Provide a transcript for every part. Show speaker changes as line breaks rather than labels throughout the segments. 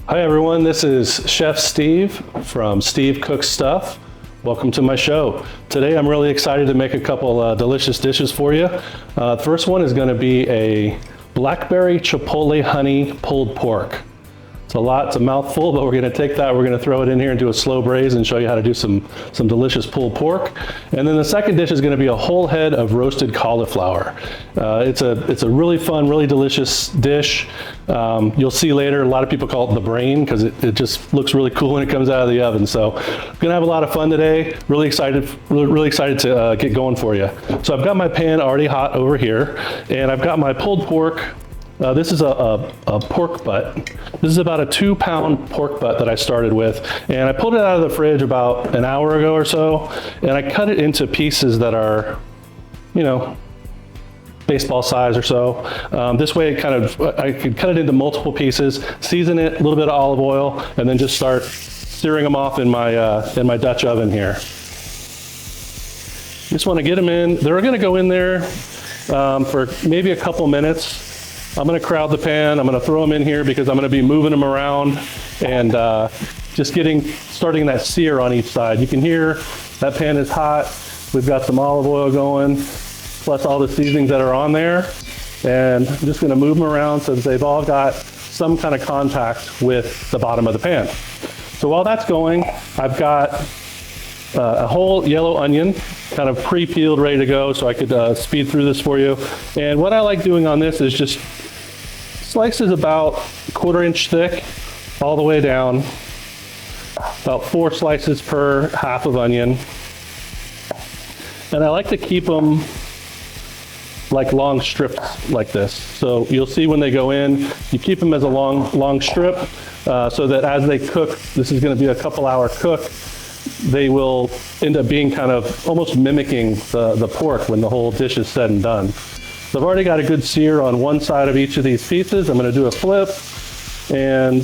Hi everyone, this is Chef Steve from Steve Cooks Stuff. Welcome to my show. Today I'm really excited to make a couple delicious dishes for you. The first one is going to be a Blackberry Chipotle honey pulled pork. It's a mouthful, but we're going to take that, we're going to throw it in here and do a slow braise and show you how to do some delicious pulled pork. And then the second dish is going to be a whole head of roasted cauliflower. It's a really fun, really delicious dish. You'll see later, a lot of people call it the brain because it just looks really cool when it comes out of the oven. So I'm going to have a lot of fun today. Really excited to get going for you. So I've got my pan already hot over here, and I've got my pulled pork. This is a pork butt. This is about a 2-pound pork butt that I started with, and I pulled it out of the fridge about an hour ago or so, and I cut it into pieces that are, baseball size or so. This way I could cut it into multiple pieces, season it, a little bit of olive oil, and then just start searing them off in my Dutch oven here. Just want to get them in. They're going to go in there for maybe a couple minutes. I'm going to crowd the pan. I'm going to throw them in here because I'm going to be moving them around and just starting that sear on each side. You can hear that pan is hot. We've got some olive oil going, plus all the seasonings that are on there. And I'm just going to move them around so that they've all got some kind of contact with the bottom of the pan. So while that's going, I've got a whole yellow onion, kind of pre-peeled, ready to go, so I could speed through this for you. And what I like doing on this is just slices about 1/4 inch thick all the way down, about 4 slices per half of onion. And I like to keep them like long strips like this. So you'll see when they go in, you keep them as a long strip so that as they cook, this is going to be a couple-hour cook, they will end up being kind of almost mimicking the pork when the whole dish is said and done. So I've already got a good sear on one side of each of these pieces. I'm going to do a flip and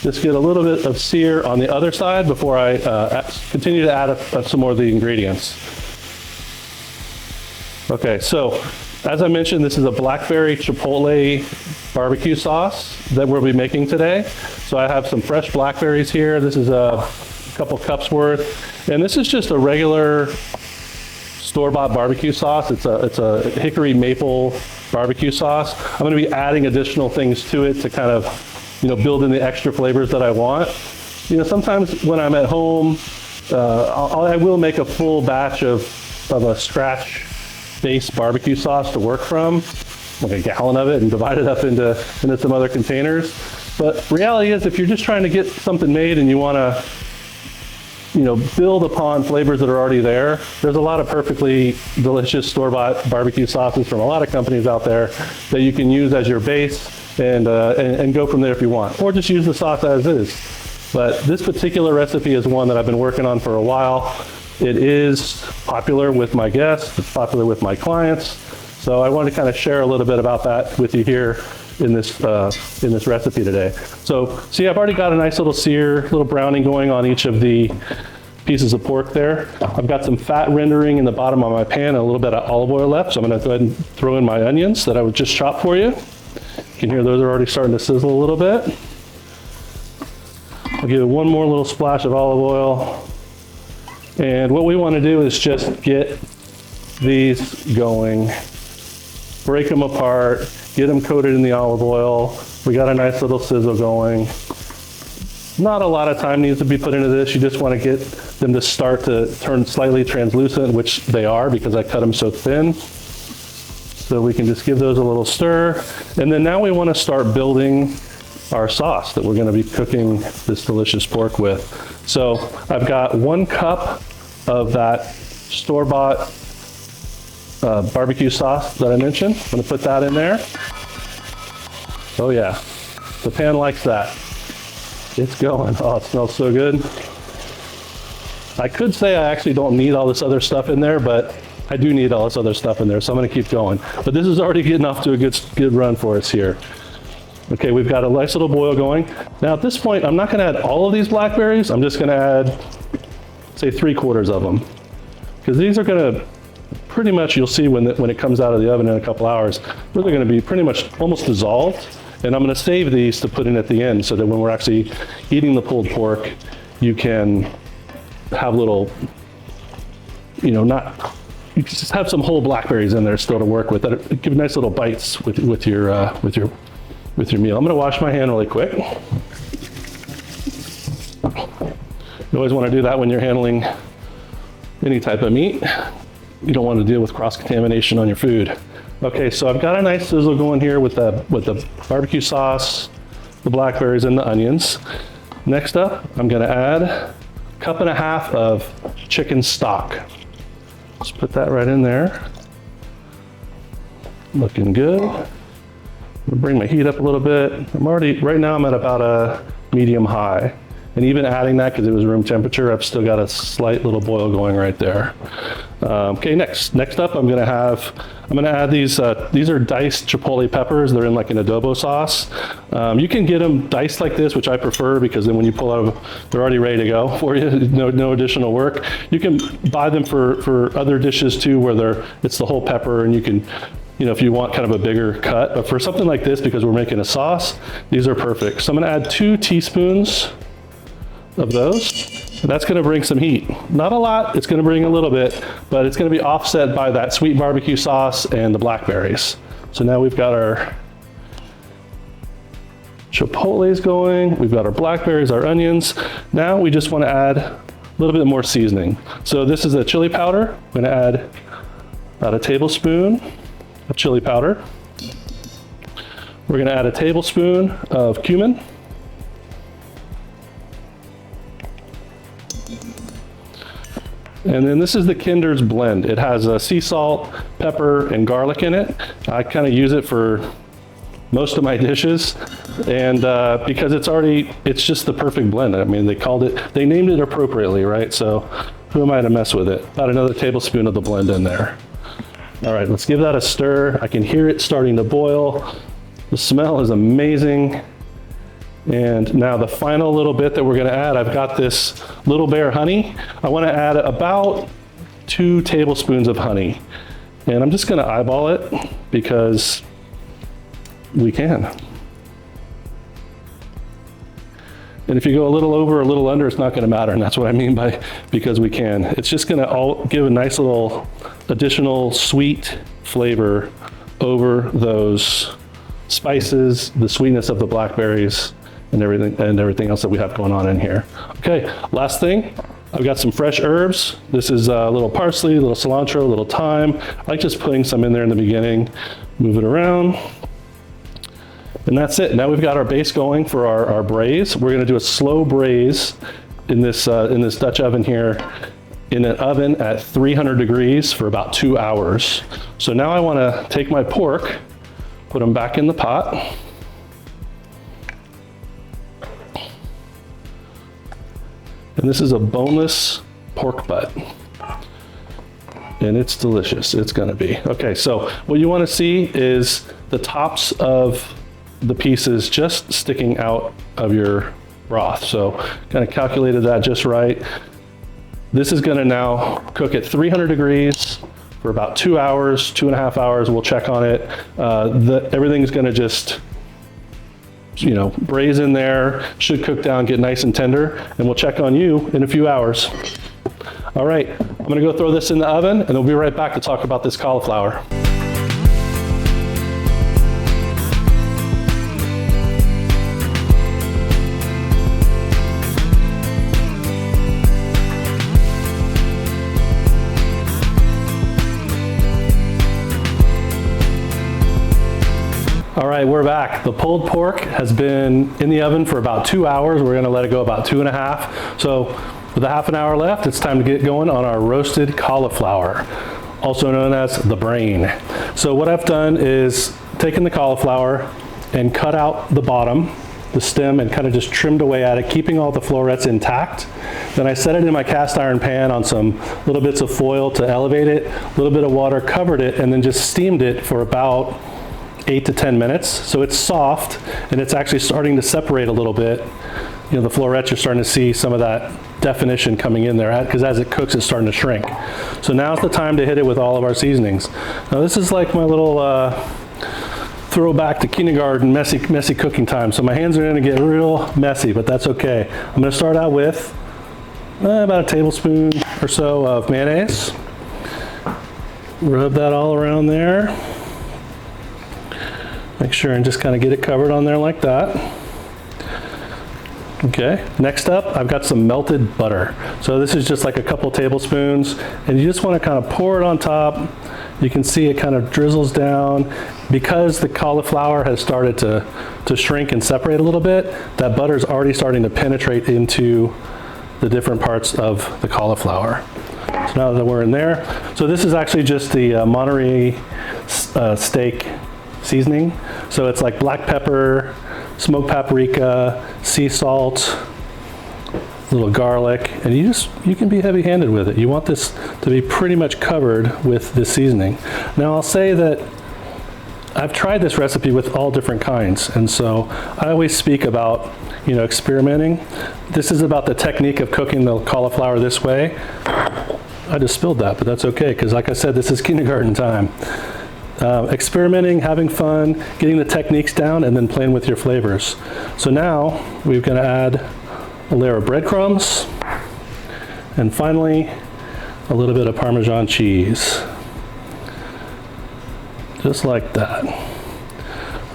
just get a little bit of sear on the other side before I continue to add some more of the ingredients. Okay, so as I mentioned, this is a Blackberry Chipotle barbecue sauce that we'll be making today. So I have some fresh blackberries here. This is a couple cups worth, and this is just a regular store-bought barbecue sauce. It's a hickory maple barbecue sauce. I'm going to be adding additional things to it to kind of, build in the extra flavors that I want. Sometimes when I'm at home, I will make a full batch of a scratch base barbecue sauce to work from, like a gallon of it, and divide it up into some other containers. But reality is, if you're just trying to get something made and you want to build upon flavors that are already there, there's a lot of perfectly delicious store-bought barbecue sauces from a lot of companies out there that you can use as your base and go from there if you want, or just use the sauce as is. But this particular recipe is one that I've been working on for a while. It is popular with my guests, it's popular with my clients, so I want to kind of share a little bit about that with you here in this recipe today. So see, I've already got a nice little sear, little browning going on each of the pieces of pork there. I've got some fat rendering in the bottom of my pan and a little bit of olive oil left, so I'm going to go ahead and throw in my onions that I would just chop for you. You can hear those are already starting to sizzle a little bit. I'll give it one more little splash of olive oil. And what we want to do is just get these going, break them apart, get them coated in the olive oil. We got a nice little sizzle going. Not a lot of time needs to be put into this. You just want to get them to start to turn slightly translucent, which they are because I cut them so thin. So we can just give those a little stir. And then now we want to start building our sauce that we're going to be cooking this delicious pork with. So I've got 1 cup of that store-bought barbecue sauce that I mentioned. I'm going to put that in there. Oh yeah, the pan likes that. It's going. Oh, it smells so good. I could say I actually don't need all this other stuff in there, but I do need all this other stuff in there, so I'm going to keep going. But this is already getting off to a good run for us here. Okay, we've got a nice little boil going. Now at this point, I'm not going to add all of these blackberries. I'm just going to add, say, 3/4 of them, because these are going to pretty much, you'll see when it comes out of the oven in a couple hours, they're going to be pretty much almost dissolved. And I'm gonna save these to put in at the end so that when we're actually eating the pulled pork, you can have little, you know, you just have some whole blackberries in there still to work with. That give nice little bites with your meal. I'm gonna wash my hand really quick. You always wanna do that when you're handling any type of meat. You don't want to deal with cross-contamination on your food. Okay, so I've got a nice sizzle going here with the barbecue sauce, the blackberries, and the onions. Next up, I'm gonna add a cup and a half of chicken stock. Just put that right in there. Looking good. I'm gonna bring my heat up a little bit. Right now I'm at about a medium high. And even adding that, because it was room temperature, I've still got a slight little boil going right there. Okay, next up I'm gonna add these are diced chipotle peppers. They're in like an adobo sauce. You can get them diced like this, which I prefer, because then when you pull out, they're already ready to go for you. No additional work. You can buy them for other dishes too, where it's the whole pepper, and you can, you know, if you want kind of a bigger cut. But for something like this, because we're making a sauce, these are perfect. So I'm gonna add 2 teaspoons of those. And that's gonna bring some heat. Not a lot, it's gonna bring a little bit, but it's gonna be offset by that sweet barbecue sauce and the blackberries. So now we've got our chipotles going, we've got our blackberries, our onions. Now we just wanna add a little bit more seasoning. So this is a chili powder. I'm gonna add about a tablespoon of chili powder. We're gonna add a tablespoon of cumin. And then this is the Kinder's blend. It has sea salt, pepper, and garlic in it. I kind of use it for most of my dishes. And because it's just the perfect blend. I mean, they named it appropriately, right? So who am I to mess with it? About another tablespoon of the blend in there. All right, let's give that a stir. I can hear it starting to boil. The smell is amazing. And now the final little bit that we're gonna add, I've got this Little Bear honey. I wanna add about 2 tablespoons of honey. And I'm just gonna eyeball it because we can. And if you go a little over or a little under, it's not gonna matter. And that's what I mean by because we can. It's just gonna give a nice little additional sweet flavor over those spices, the sweetness of the blackberries, and everything else that we have going on in here. Okay, last thing, I've got some fresh herbs. This is a little parsley, a little cilantro, a little thyme. I like just putting some in there in the beginning, move it around. And that's it. Now we've got our base going for our braise. We're gonna do a slow braise in this Dutch oven here, in an oven at 300 degrees for about 2 hours. So now I wanna take my pork, put them back in the pot. And this is a boneless pork butt. And it's delicious, it's gonna be. Okay, so what you wanna see is the tops of the pieces just sticking out of your broth. So kind of calculated that just right. This is gonna now cook at 300 degrees for about 2 hours, 2.5 hours. We'll check on it. Everything's gonna just, you know, braise in there, should cook down, get nice and tender, and we'll check on you in a few hours. All right, I'm gonna go throw this in the oven, and we'll be right back to talk about this cauliflower. All right, we're back. The pulled pork has been in the oven for about 2 hours. We're gonna let it go about 2.5. So with a half an hour left, it's time to get going on our roasted cauliflower, also known as the brain. So what I've done is taken the cauliflower and cut out the bottom, the stem, and kind of just trimmed away at it, keeping all the florets intact. Then I set it in my cast iron pan on some little bits of foil to elevate it, a little bit of water, covered it, and then just steamed it for about 8 to 10 minutes. So it's soft and it's actually starting to separate a little bit. You know, the florets, you're starting to see some of that definition coming in there because as it cooks, it's starting to shrink. So now's the time to hit it with all of our seasonings. Now this is like my little throwback to kindergarten, messy cooking time. So my hands are gonna get real messy, but that's okay. I'm gonna start out with about a tablespoon or so of mayonnaise. Rub that all around there. Make sure and just kind of get it covered on there like that. Okay, next up, I've got some melted butter. So this is just like a couple tablespoons, and you just want to kind of pour it on top. You can see it kind of drizzles down. Because the cauliflower has started to shrink and separate a little bit, that butter is already starting to penetrate into the different parts of the cauliflower. So now that we're in there, so this is actually just the Monterey steak seasoning. So it's like black pepper, smoked paprika, sea salt, a little garlic, and you can be heavy-handed with it. You want this to be pretty much covered with this seasoning. Now I'll say that I've tried this recipe with all different kinds, and so I always speak about, you know, experimenting. This is about the technique of cooking the cauliflower this way. I just spilled that, but that's okay, because like I said, this is kindergarten time. Experimenting, having fun, getting the techniques down, and then playing with your flavors. So now we're going to add a layer of breadcrumbs, and finally a little bit of Parmesan cheese. Just like that.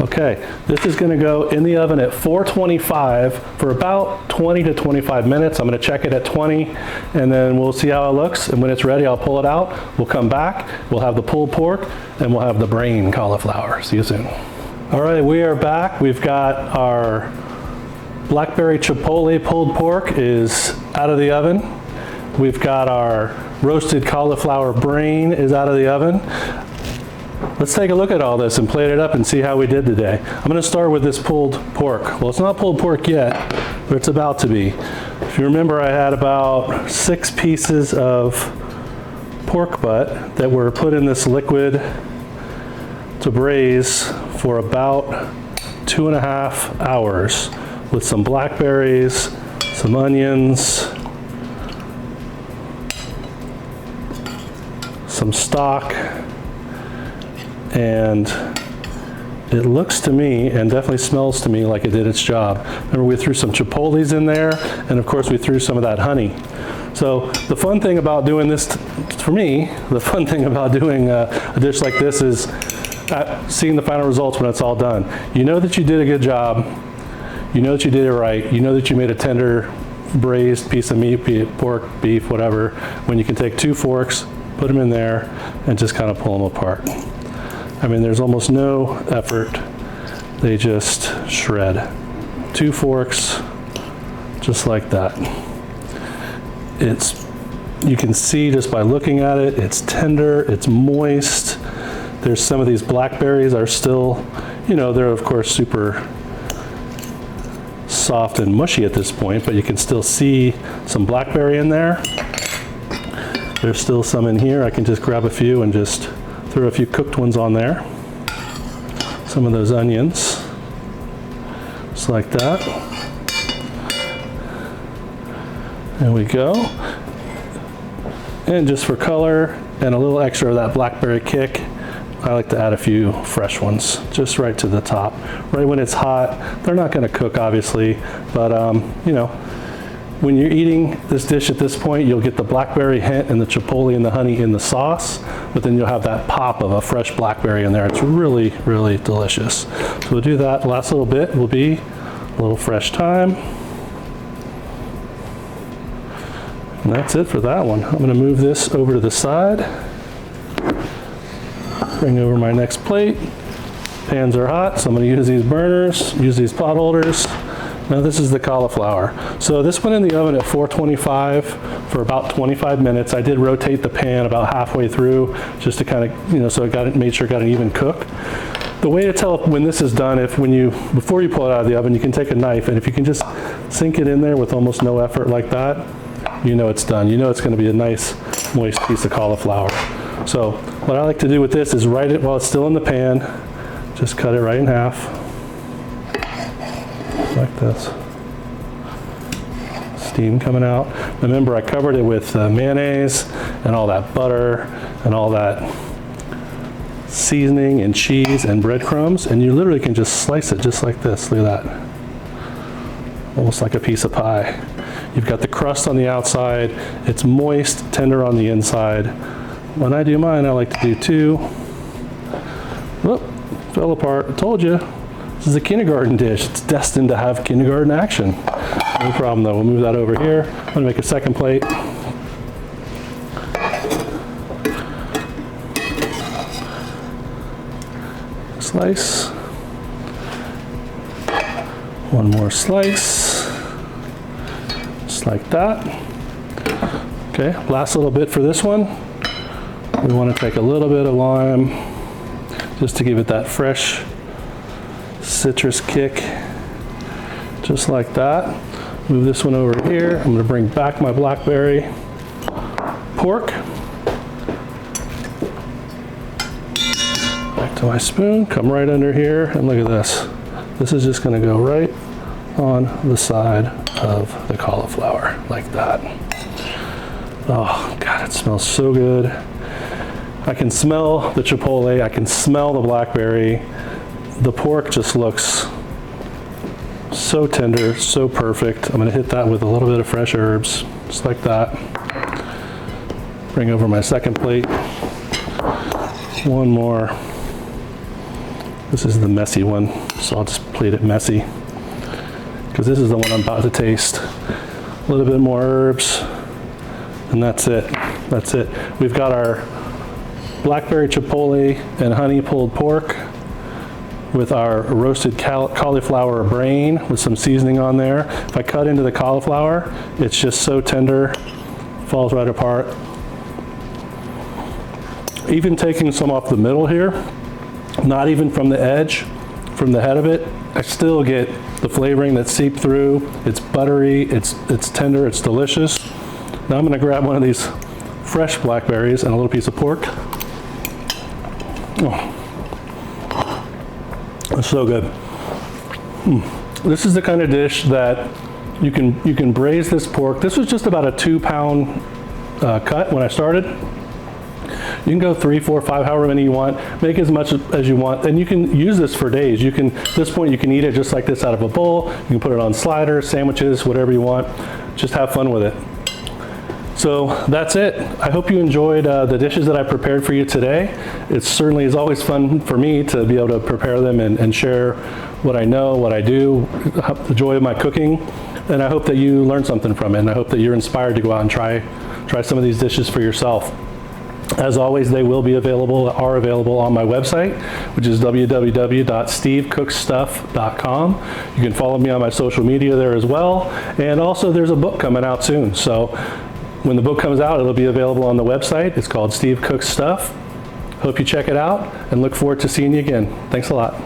Okay, this is going to go in the oven at 425 for about 20 to 25 minutes. I'm going to check it at 20, and then we'll see how it looks. And when it's ready, I'll pull it out. We'll come back. We'll have the pulled pork, and we'll have the brain cauliflower. See you soon. All right, we are back. We've got our Blackberry Chipotle pulled pork is out of the oven. We've got our roasted cauliflower brain is out of the oven. Let's take a look at all this and plate it up and see how we did today. I'm going to start with this pulled pork. Well, it's not pulled pork yet, but it's about to be. If you remember, I had about 6 pieces of pork butt that were put in this liquid to braise for about 2.5 hours with some blackberries, some onions, some stock, and it looks to me and definitely smells to me like it did its job. Remember, we threw some chipotles in there, and of course we threw some of that honey. So the fun thing about doing this, for me, the fun thing about doing a dish like this is seeing the final results when it's all done. You know that you did a good job, you know that you did it right, you know that you made a tender braised piece of meat, be it pork, beef, whatever, when you can take 2 forks, put them in there, and just kind of pull them apart. I mean, there's almost no effort. They just shred. 2 forks, just like that. You can see just by looking at it, it's tender, it's moist. There's some of these blackberries are still, you know, they're of course super soft and mushy at this point, but you can still see some blackberry in there. There's still some in here. I can just grab a few and just throw a few cooked ones on there. Some of those onions, just like that. There we go. And just for color and a little extra of that blackberry kick, I like to add a few fresh ones just right to the top. Right when it's hot, they're not going to cook obviously, but you know, when you're eating this dish at this point, you'll get the blackberry hint and the chipotle and the honey in the sauce, but then you'll have that pop of a fresh blackberry in there. It's really, really delicious. So we'll do that. The last little bit will be a little fresh thyme. And that's it for that one. I'm going to move this over to the side. Bring over my next plate. Pans are hot, so I'm going to use these burners, use these pot holders. Now this is the cauliflower. So this went in the oven at 425 for about 25 minutes. I did rotate the pan about halfway through just to kind of, you know, so it made sure it got an even cook. The way to tell when this is done, before you pull it out of the oven, you can take a knife, and if you can just sink it in there with almost no effort like that, you know it's done. You know it's going to be a nice moist piece of cauliflower. So what I like to do with this is right it while it's still in the pan, just cut it right in half. Like this. Steam coming out. Remember, I covered it with mayonnaise and all that butter and all that seasoning and cheese and breadcrumbs, and you literally can just slice it just like this. Look at that. Almost like a piece of pie. You've got the crust on the outside. It's moist, tender on the inside. When I do mine, I like to do two. Whoop, fell apart. I told you. This is a kindergarten dish. It's destined to have kindergarten action. No problem though. We'll move that over here. I'm gonna make a second plate. Slice. One more slice. Just like that. Okay, last little bit for this one. We want to take a little bit of lime just to give it that fresh citrus kick, just like that. Move this one over here. I'm going to bring back my blackberry pork. Back to my spoon, come right under here, and look at this. This is just going to go right on the side of the cauliflower, like that. Oh, God, it smells so good. I can smell the chipotle, I can smell the blackberry. The pork just looks so tender, so perfect. I'm gonna hit that with a little bit of fresh herbs, just like that. Bring over my second plate. One more. This is the messy one, so I'll just plate it messy, because this is the one I'm about to taste. A little bit more herbs, and that's it. That's it. We've got our blackberry chipotle and honey pulled pork with our roasted cauliflower brain with some seasoning on there. If I cut into the cauliflower, it's just so tender, falls right apart. Even taking some off the middle here, not even from the edge, from the head of it, I still get the flavoring that seeped through. It's buttery, it's tender, it's delicious. Now I'm gonna grab one of these fresh blackberries and a little piece of pork. Oh, it's so good. This is the kind of dish that you can braise this pork. This was just about a 2-pound cut when I started. You can go 3, 4, 5, however many you want. Make as much as you want, and you can use this for days. You can, at this point, you can eat it just like this out of a bowl. You can put it on sliders, sandwiches, whatever you want. Just have fun with it. So that's it. I hope you enjoyed the dishes that I prepared for you today. It certainly is always fun for me to be able to prepare them and share what I know, what I do, the joy of my cooking. And I hope that you learned something from it, and I hope that you're inspired to go out and try some of these dishes for yourself. As always, they are available on my website, which is www.stevecooksstuff.com. You can follow me on my social media there as well. And also there's a book coming out soon. So when the book comes out, it'll be available on the website. It's called Steve Cooks Stuff. Hope you check it out and look forward to seeing you again. Thanks a lot.